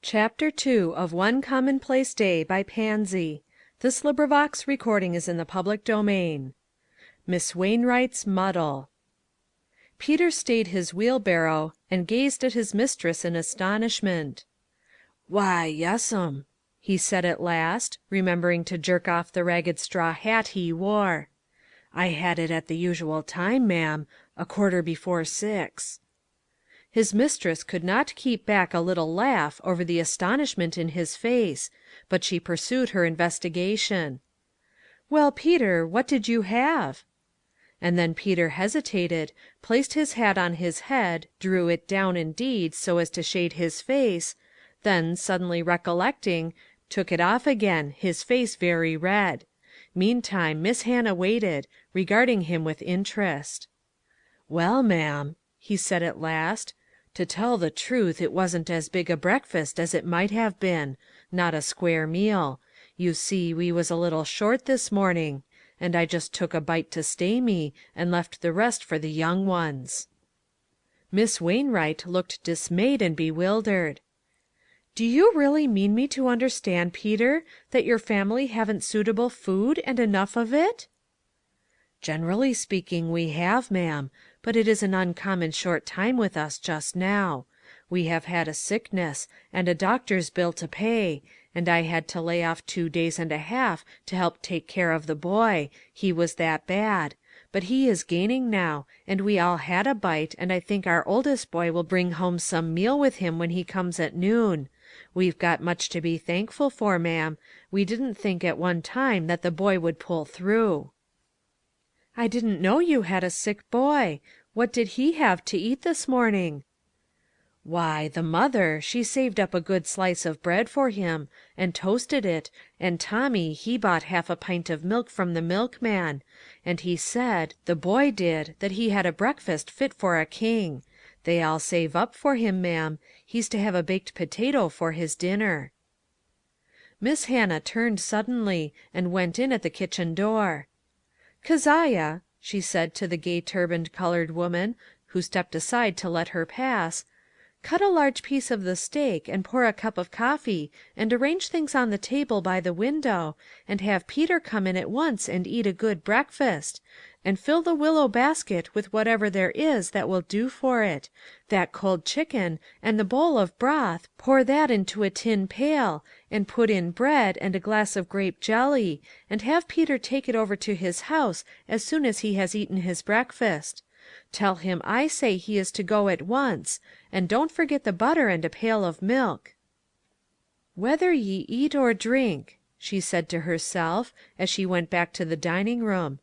Chapter 2 of One Commonplace Day by Pansy. This recording is in the public domain. Miss Wainwright's Muddle. Peter stayed his wheelbarrow, and gazed at his mistress in astonishment. "Why, yes'm," he said at last, remembering to jerk off the ragged straw hat he wore. "I had it at the usual time, ma'am, 6:15." His mistress could not keep back a little laugh over the astonishment in his face, but she pursued her investigation. "Well, Peter, what did you have?" And then Peter hesitated, placed his hat on his head, drew it down, indeed, so as to shade his face, then, suddenly recollecting, took it off again, his face very red. Meantime Miss Hannah waited, regarding him with interest. "Well, ma'am," he said at last, "to tell the truth, it wasn't as big a breakfast as it might have been; not a square meal. You see, we was a little short this morning, and I just took a bite to stay me, and left the rest for the young ones." Miss Wainwright looked dismayed and bewildered. "Do you really mean me to understand, Peter, that your family haven't suitable food, and enough of it?" "Generally speaking, we have, ma'am, but it is an uncommon short time with us just now. We have had a sickness, and a doctor's bill to pay, and I had to lay off 2 days and a half to help take care of the boy, he was that bad; but he is gaining now, and we all had a bite, and I think our oldest boy will bring home some meal with him when he comes at noon. We've got much to be thankful for, ma'am. We didn't think at one time that the boy would pull through." "I didn't know you had a sick boy. What did he have to eat this morning?" "Why, the mother, she saved up a good slice of bread for him, and toasted it, and Tommy, he bought half a pint of milk from the milkman, and he said, the boy did, that he had a breakfast fit for a king. They all save up for him, ma'am. He's to have a baked potato for his dinner." Miss Hannah turned suddenly, and went in at the kitchen door. "Keziah," she said to the gay turbaned colored woman, who stepped aside to let her pass, "cut a large piece of the steak, and pour a cup of coffee, and arrange things on the table by the window, and have Peter come in at once and eat a good breakfast; and fill the willow basket with whatever there is that will do for it; that cold chicken, and the bowl of broth, pour that into a tin pail, and put in bread, and a glass of grape jelly, and have Peter take it over to his house as soon as he has eaten his breakfast. Tell him I say he is to go at once, and don't forget the butter and a pail of milk." "Whether ye eat or drink," she said to herself, as she went back to the dining room.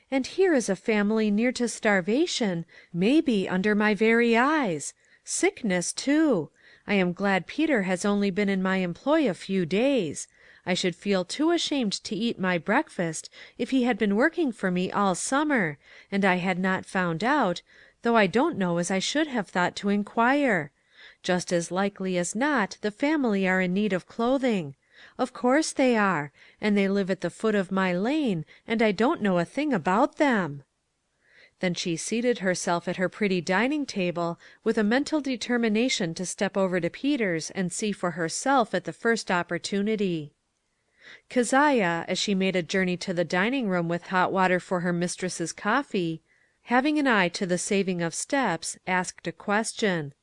"And here is a family near to starvation, may be under my very eyes. Sickness, too. I am glad Peter has only been in my employ a few days. I should feel too ashamed to eat my breakfast if he had been working for me all summer, and I had not found out, though I don't know as I should have thought to inquire. Just as likely as not the family are in need of clothing. Of course they are; and they live at the foot of my lane, and I don't know a thing about them." Then she seated herself at her pretty dining table, with a mental determination to step over to Peter's and see for herself at the first opportunity. Keziah, as she made a journey to the dining room with hot water for her mistress's coffee, having an eye to the saving of steps, asked a question.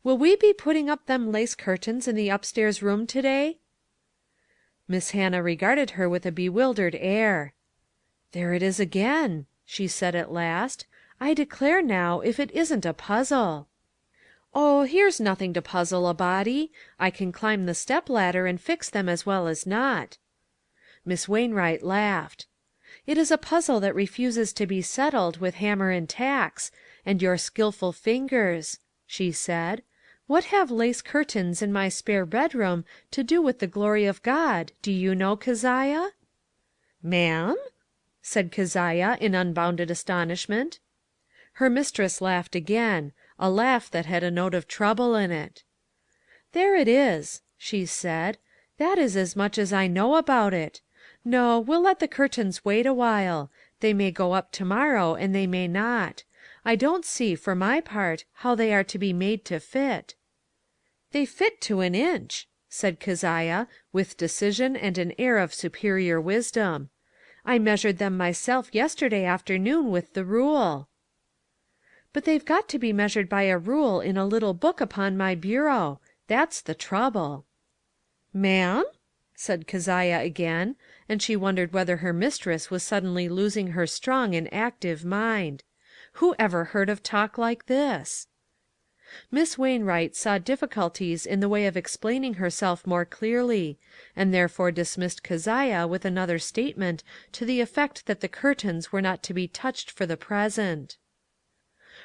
"Will we be putting up them lace curtains in the upstairs room to day?" Miss Hannah regarded her with a bewildered air. "There it is again," she said at last. "I declare now, if it isn't a puzzle." "Oh, here's nothing to puzzle a body. I can climb the step ladder and fix them as well as not." Miss Wainwright laughed. "It is a puzzle that refuses to be settled with hammer and tacks, and your skillful fingers," she said. "What have lace curtains in my spare bedroom to do with the glory of God, do you know, Keziah?" "Ma'am?" said Keziah, in unbounded astonishment. Her mistress laughed again, a laugh that had a note of trouble in it. "There it is," she said. "That is as much as I know about it. No, we'll let the curtains wait a while. They may go up to morrow, and they may not. I don't see, for my part, how they are to be made to fit." "They fit to an inch," said Keziah, with decision and an air of superior wisdom. "I measured them myself yesterday afternoon with the rule." "But they've got to be measured by a rule in a little book upon my bureau. That's the trouble." "Ma'am?" said Keziah again, and she wondered whether her mistress was suddenly losing her strong and active mind. Who ever heard of talk like this? Miss Wainwright saw difficulties in the way of explaining herself more clearly, and therefore dismissed Keziah with another statement to the effect that the curtains were not to be touched for the present.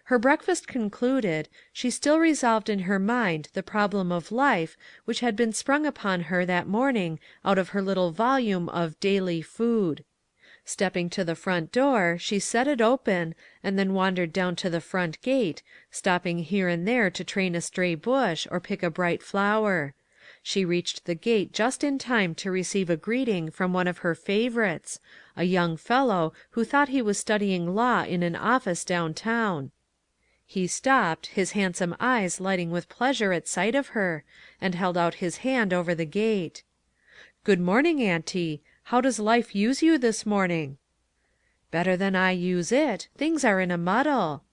Her breakfast concluded, she still revolved in her mind the problem of life which had been sprung upon her that morning out of her little volume of Daily Food. Stepping to the front door, she set it open, and then wandered down to the front gate, stopping here and there to train a stray bush or pick a bright flower. She reached the gate just in time to receive a greeting from one of her favorites, a young fellow who thought he was studying law in an office down town. He stopped, his handsome eyes lighting with pleasure at sight of her, and held out his hand over the gate. "Good morning, auntie. How does life use you this morning?" "Better than I use it. Things are in a muddle."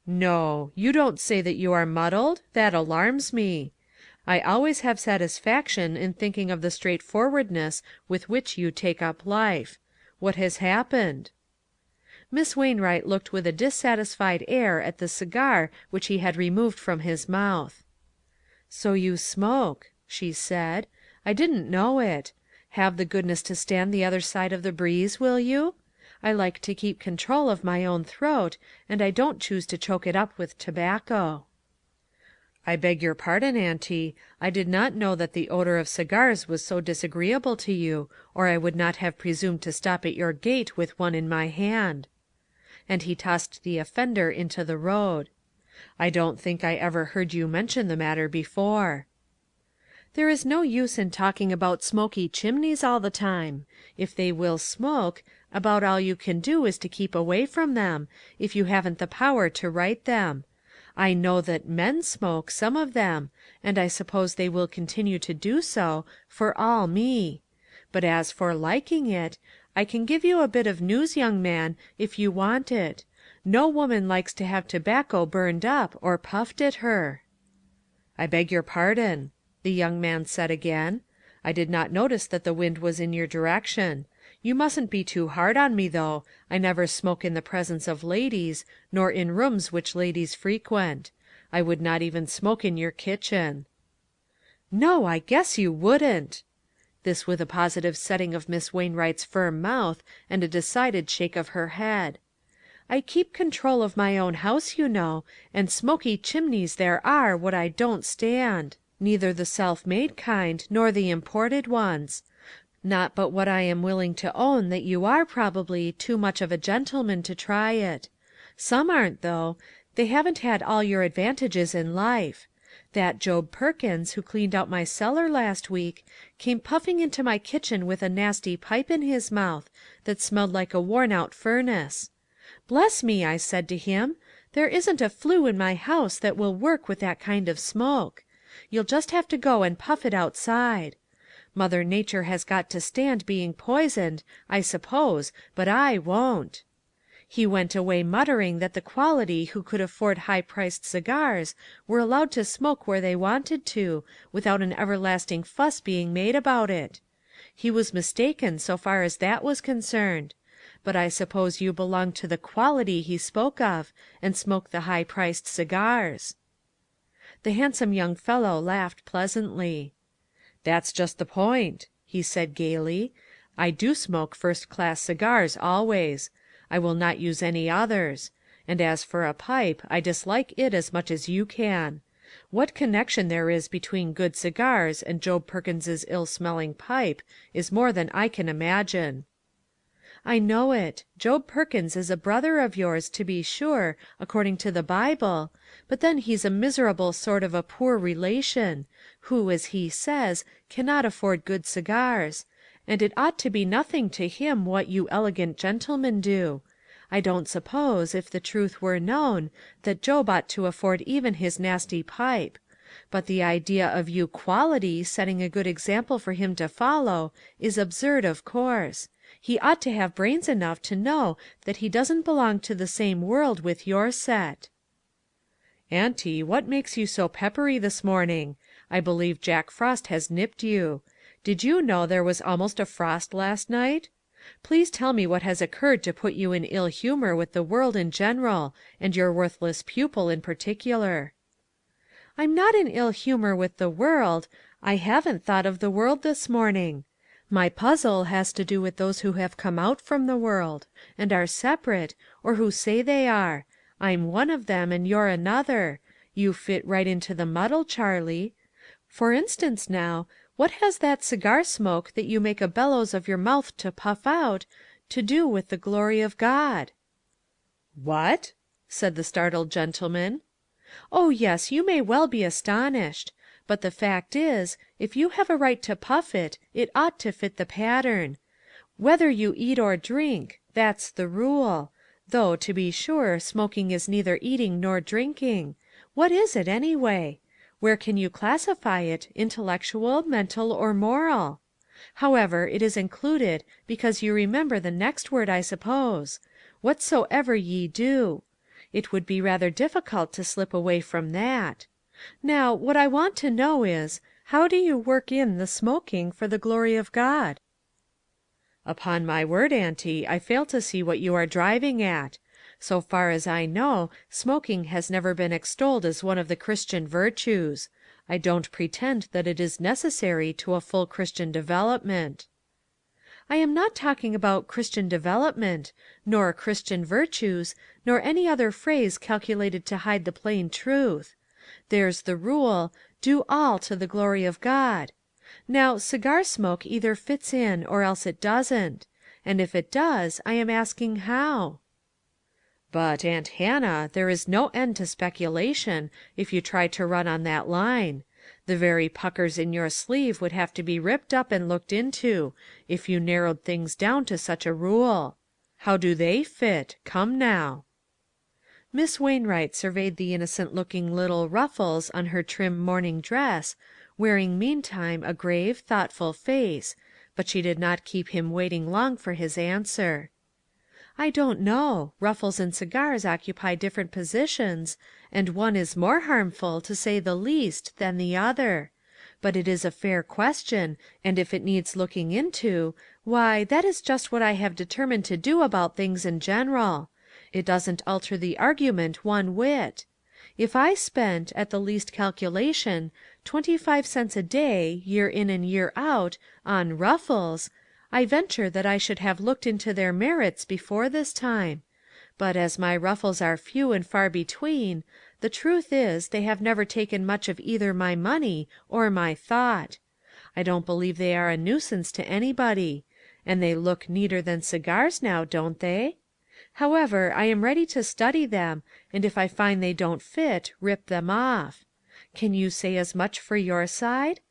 "No, you don't say that you are muddled? That alarms me. I always have satisfaction in thinking of the straightforwardness with which you take up life. What has happened?" Miss Wainwright looked with a dissatisfied air at the cigar which he had removed from his mouth. "So you smoke," she said. "I didn't know it. Have the goodness to stand the other side of the breeze, will you? I like to keep control of my own throat, and I don't choose to choke it up with tobacco." "I beg your pardon, auntie. I did not know that the odor of cigars was so disagreeable to you, or I would not have presumed to stop at your gate with one in my hand." And he tossed the offender into the road. "I don't think I ever heard you mention the matter before." "There is no use in talking about smoky chimneys all the time. If they will smoke, about all you can do is to keep away from them, if you haven't the power to right them. I know that men smoke, some of them, and I suppose they will continue to do so, for all me. But as for liking it, I can give you a bit of news, young man, if you want it. No woman likes to have tobacco burned up, or puffed at her." "I beg your pardon," the young man said again. "I did not notice that the wind was in your direction. You mustn't be too hard on me, though. I never smoke in the presence of ladies, nor in rooms which ladies frequent. I would not even smoke in your kitchen." "No, I guess you wouldn't!" This with a positive setting of Miss Wainwright's firm mouth, and a decided shake of her head. "I keep control of my own house, you know, and smoky chimneys there are what I don't stand. Neither the self-made kind, nor the imported ones. Not but what I am willing to own that you are, probably, too much of a gentleman to try it. Some aren't, though. They haven't had all your advantages in life. That Job Perkins, who cleaned out my cellar last week, came puffing into my kitchen with a nasty pipe in his mouth, that smelled like a worn-out furnace. 'Bless me,' I said to him, 'there isn't a flue in my house that will work with that kind of smoke. You'll just have to go and puff it outside. Mother Nature has got to stand being poisoned, I suppose, but I won't.' He went away muttering that the quality who could afford high-priced cigars were allowed to smoke where they wanted to, without an everlasting fuss being made about it. He was mistaken so far as that was concerned. But I suppose you belong to the quality he spoke of, and smoke the high-priced cigars." The handsome young fellow laughed pleasantly. "That's just the point," he said gayly. "I do smoke first-class cigars always. I will not use any others. And as for a pipe, I dislike it as much as you can. What connection there is between good cigars and Job Perkins's ill-smelling pipe is more than I can imagine." "I know it. Job Perkins is a brother of yours, to be sure, according to the Bible, but then he's a miserable sort of a poor relation, who, as he says, cannot afford good cigars; and it ought to be nothing to him what you elegant gentlemen do. I don't suppose, if the truth were known, that Job ought to afford even his nasty pipe. But the idea of you Quality setting a good example for him to follow is absurd, of course. He ought to have brains enough to know that he doesn't belong to the same world with your set." "Auntie, what makes you so peppery this morning? I believe Jack Frost has nipped you. Did you know there was almost a frost last night? Please tell me what has occurred to put you in ill humor with the world in general, and your worthless pupil in particular." "I'm not in ill humor with the world. I haven't thought of the world this morning. My puzzle has to do with those who have come out from the world, and are separate, or who say they are. I'm one of them, and you're another. You fit right into the muddle, Charlie. For instance, now, what has that cigar smoke that you make a bellows of your mouth to puff out, to do with the glory of God?" "What?" said the startled gentleman. "Oh, yes, you may well be astonished. But the fact is, if you have a right to puff it, it ought to fit the pattern. Whether you eat or drink, that's the rule. Though, to be sure, smoking is neither eating nor drinking. What is it, anyway? Where can you classify it, intellectual, mental, or moral? However, it is included, because you remember the next word, I suppose. Whatsoever ye do. It would be rather difficult to slip away from that. Now, what I want to know is, how do you work in the smoking for the glory of God?" "Upon my word, auntie, I fail to see what you are driving at. So far as I know, smoking has never been extolled as one of the Christian virtues. I don't pretend that it is necessary to a full Christian development." "I am not talking about Christian development, nor Christian virtues, nor any other phrase calculated to hide the plain truth. There's the rule, 'Do all to the glory of God.' Now, cigar smoke either fits in or else it doesn't. And if it does, I am asking how?" "But, Aunt Hannah, there is no end to speculation, if you try to run on that line. The very puckers in your sleeve would have to be ripped up and looked into, if you narrowed things down to such a rule. How do they fit? Come now." Miss Wainwright surveyed the innocent looking little ruffles on her trim morning dress, wearing meantime a grave, thoughtful face, but she did not keep him waiting long for his answer. "I don't know. Ruffles and cigars occupy different positions, and one is more harmful, to say the least, than the other. But it is a fair question, and if it needs looking into, why, that is just what I have determined to do about things in general. It doesn't alter the argument one whit. If I spent, at the least calculation, 25 cents a day, year in and year out, on ruffles, I venture that I should have looked into their merits before this time. But as my ruffles are few and far between, the truth is, they have never taken much of either my money or my thought. I don't believe they are a nuisance to anybody. And they look neater than cigars now, don't they? However, I am ready to study them, and if I find they don't fit, rip them off. Can you say as much for your side?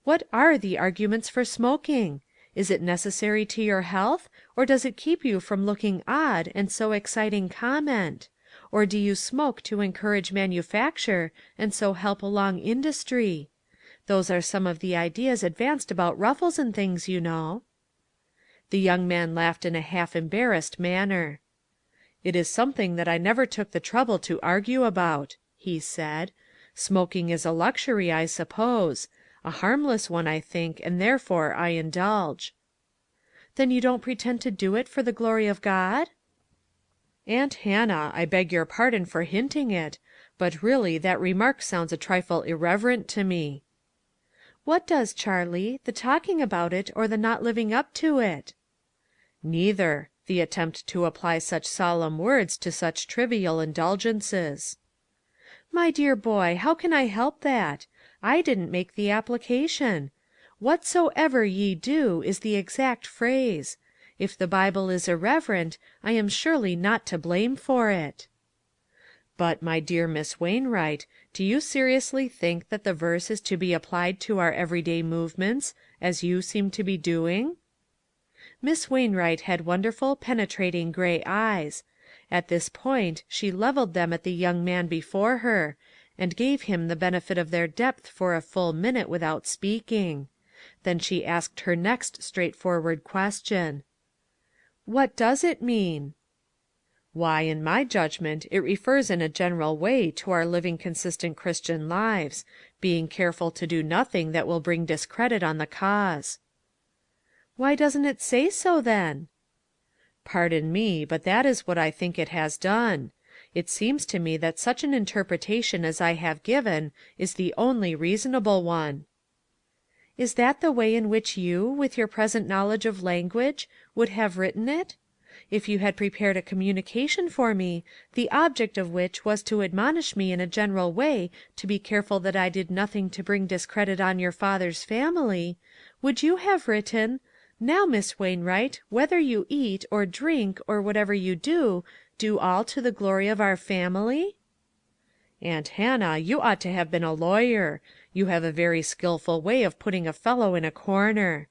What are the arguments for smoking? Is it necessary to your health, or does it keep you from looking odd and so exciting comment? Or do you smoke to encourage manufacture, and so help along industry? Those are some of the ideas advanced about ruffles and things, you know." The young man laughed in a half embarrassed manner. "It is something that I never took the trouble to argue about," he said. "Smoking is a luxury, I suppose. A harmless one, I think, and therefore I indulge." "Then you don't pretend to do it for the glory of God?" "Aunt Hannah, I beg your pardon for hinting it, but really that remark sounds a trifle irreverent to me." "What does, Charlie? The talking about it, or the not living up to it?" "Neither. The attempt to apply such solemn words to such trivial indulgences." "My dear boy, how can I help that? I didn't make the application. 'Whatsoever ye do' is the exact phrase. If the Bible is irreverent, I am surely not to blame for it." "But, my dear Miss Wainwright, do you seriously think that the verse is to be applied to our everyday movements, as you seem to be doing?" Miss Wainwright had wonderful, penetrating gray eyes. At this point she leveled them at the young man before her, and gave him the benefit of their depth for a full minute without speaking. Then she asked her next straightforward question. "What does it mean?" "Why, in my judgment, it refers in a general way to our living consistent Christian lives, being careful to do nothing that will bring discredit on the cause." "Why doesn't it say so, then?" "Pardon me, but that is what I think it has done. It seems to me that such an interpretation as I have given is the only reasonable one." "Is that the way in which you, with your present knowledge of language, would have written it? If you had prepared a communication for me, the object of which was to admonish me in a general way to be careful that I did nothing to bring discredit on your father's family, would you have written, 'Now, Miss Wainwright, whether you eat, or drink, or whatever you do, do all to the glory of our family'?" "Aunt Hannah, you ought to have been a lawyer. You have a very skillful way of putting a fellow in a corner."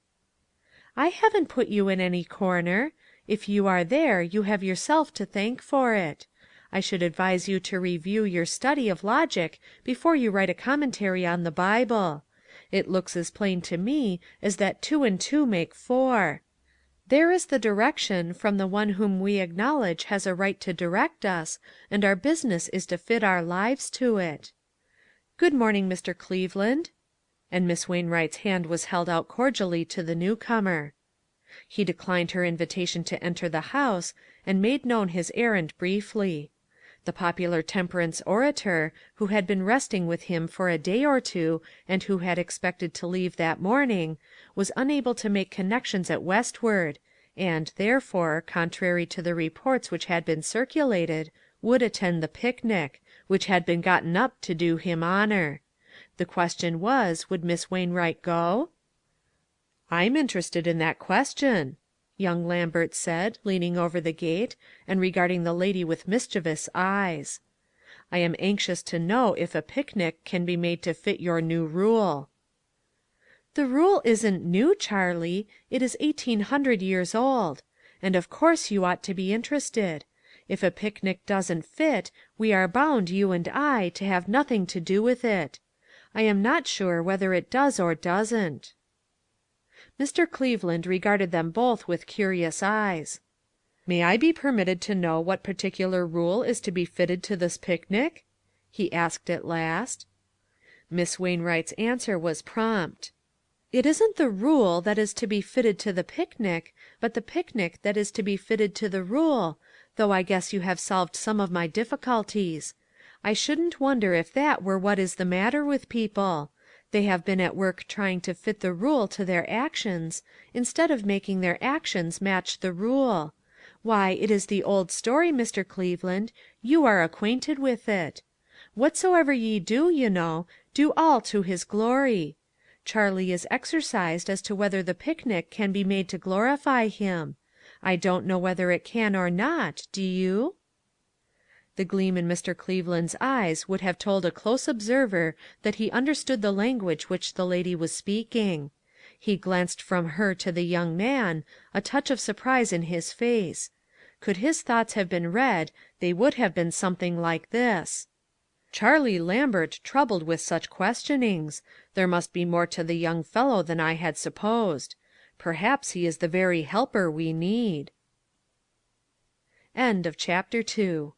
"I haven't put you in any corner. If you are there, you have yourself to thank for it. I should advise you to review your study of logic before you write a commentary on the Bible. It looks as plain to me as that 2 and 2 make 4. There is the direction from the one whom we acknowledge has a right to direct us, and our business is to fit our lives to it. Good morning, Mr. Cleveland," and Miss Wainwright's hand was held out cordially to the newcomer. He declined her invitation to enter the house, and made known his errand briefly. The popular temperance orator, who had been resting with him for a day or two, and who had expected to leave that morning, was unable to make connections at Westward, and, therefore, contrary to the reports which had been circulated, would attend the picnic, which had been gotten up to do him honor. The question was, would Miss Wainwright go? "I'm interested in that question," young Lambert said, leaning over the gate, and regarding the lady with mischievous eyes. "I am anxious to know if a picnic can be made to fit your new rule." "The rule isn't new, Charlie. It is 1800 years old. And of course you ought to be interested. If a picnic doesn't fit, we are bound, you and I, to have nothing to do with it. I am not sure whether it does or doesn't." Mr. Cleveland regarded them both with curious eyes. "May I be permitted to know what particular rule is to be fitted to this picnic?" he asked at last. Miss Wainwright's answer was prompt. "It isn't the rule that is to be fitted to the picnic, but the picnic that is to be fitted to the rule, though I guess you have solved some of my difficulties. I shouldn't wonder if that were what is the matter with people. They have been at work trying to fit the rule to their actions, instead of making their actions match the rule. Why, it is the old story, Mr. Cleveland, you are acquainted with it. 'Whatsoever ye do,' you know, 'do all to his glory.' Charlie is exercised as to whether the picnic can be made to glorify him. I don't know whether it can or not, do you?" The gleam in Mr. Cleveland's eyes would have told a close observer that he understood the language which the lady was speaking. He glanced from her to the young man, a touch of surprise in his face. Could his thoughts have been read, they would have been something like this: "Charlie Lambert troubled with such questionings! There must be more to the young fellow than I had supposed. Perhaps he is the very helper we need." End of Chapter 2